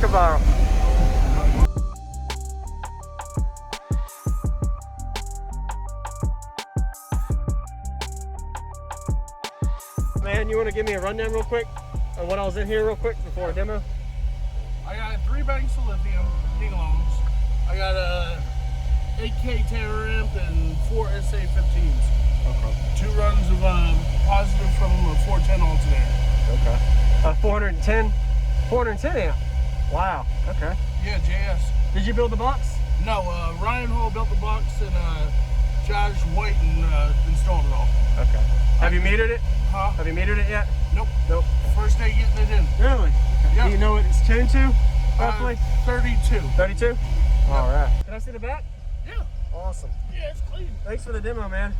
JacobViral. Man, you want to give me a rundown real quick on what I was in here real quick before a demo? I got 3 Banks of Lithium ding-alongs. I got a 8K Taramp and 4 SA15s. Okay. 2 runs of positive from a 410 alternator. Okay. 410 amp. Wow. Okay. Yeah, JS. Did you build the box? No, Ryan Hall built the box and Josh White installed it all. Okay. Have you metered it? Huh? Have you metered it yet? Nope. Nope. First day getting it in. Really? Okay. Yeah. Do you know what it's tuned to, roughly? 32. 32? Yep. All right. Can I see the back? Yeah. Awesome. Yeah, it's clean. Thanks for the demo, man.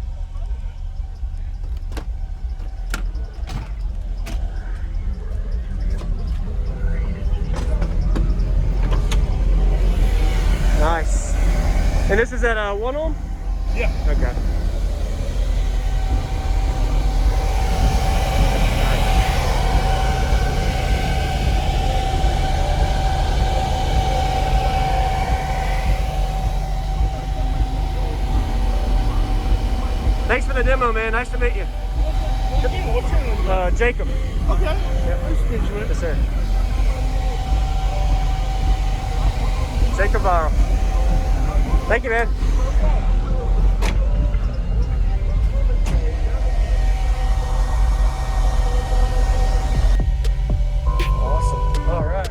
Nice. And this is at 1 ohm? Yeah. Okay. Thanks for the demo, man. Nice to meet you. What's your name? Jacob. Okay. Yep. Nice to meet you, man. Yes, sir. JacobViral. Thank you, man. Awesome. All right.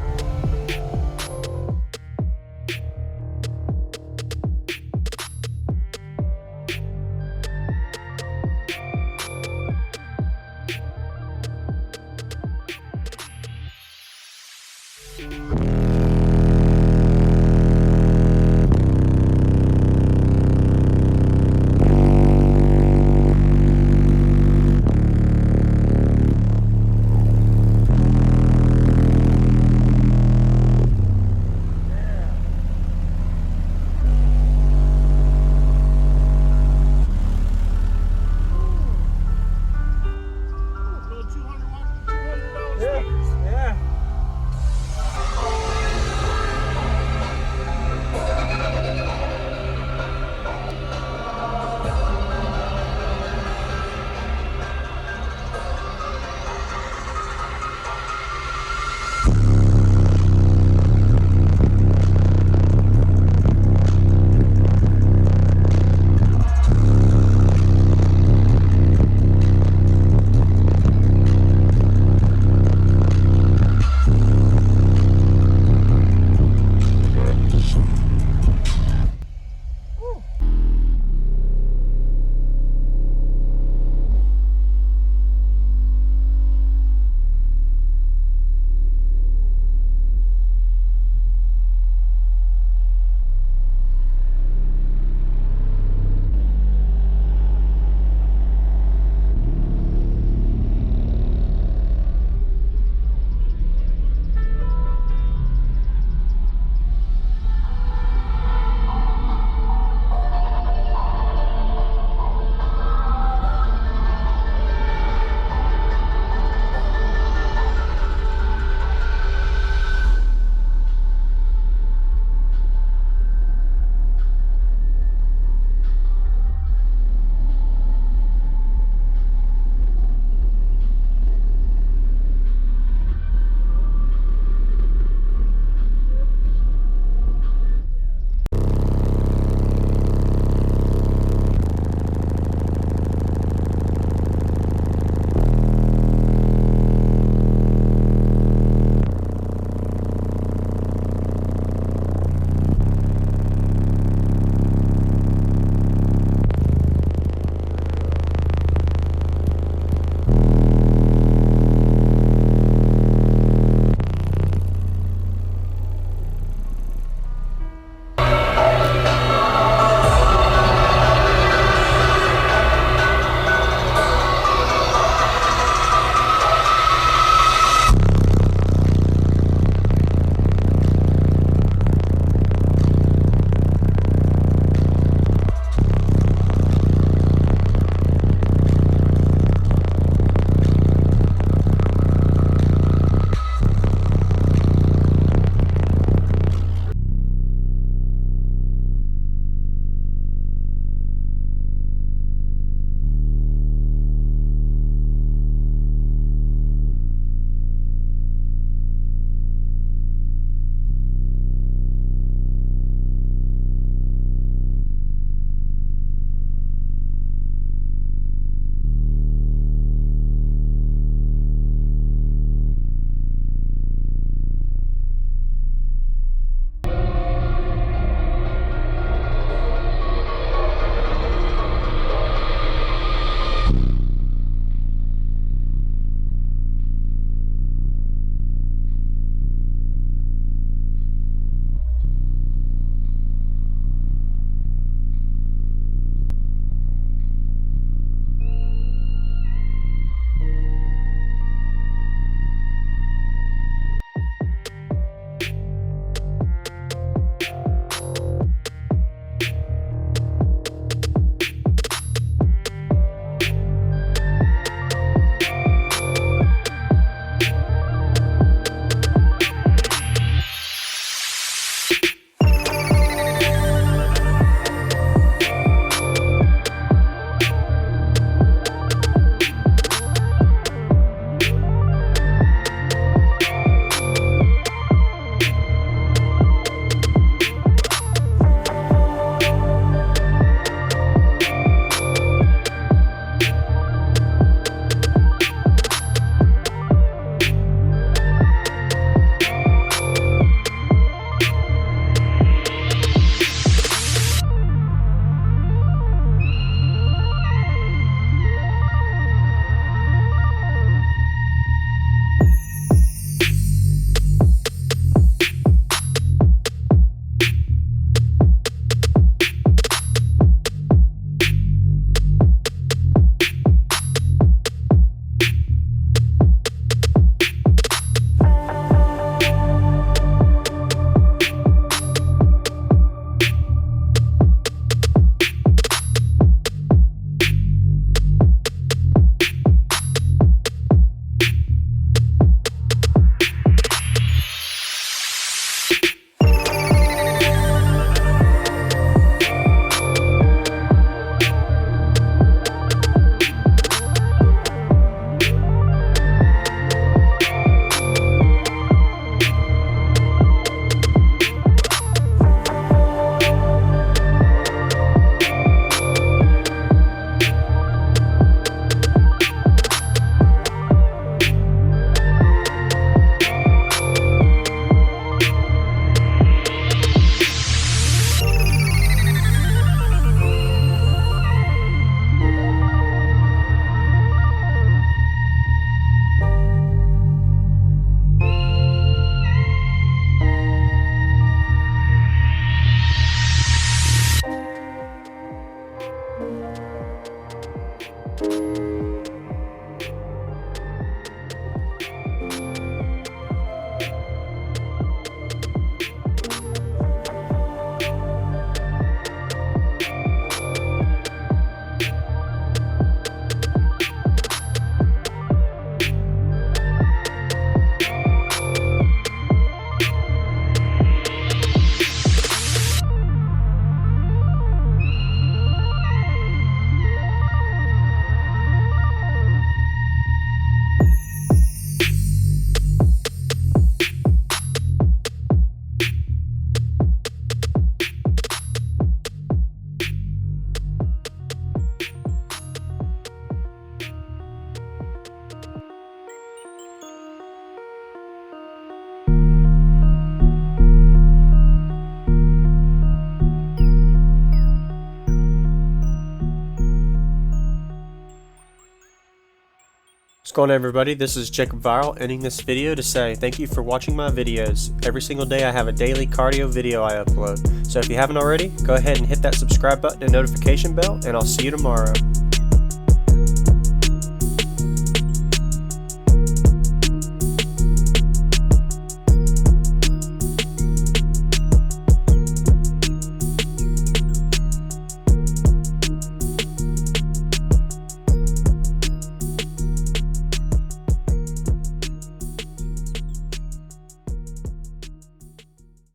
What's going on, everybody? This is JacobViral, ending this video to say thank you for watching my videos. Every single day I have a daily cardio video I upload. So if you haven't already, go ahead and hit that subscribe button and notification bell, and I'll see you tomorrow.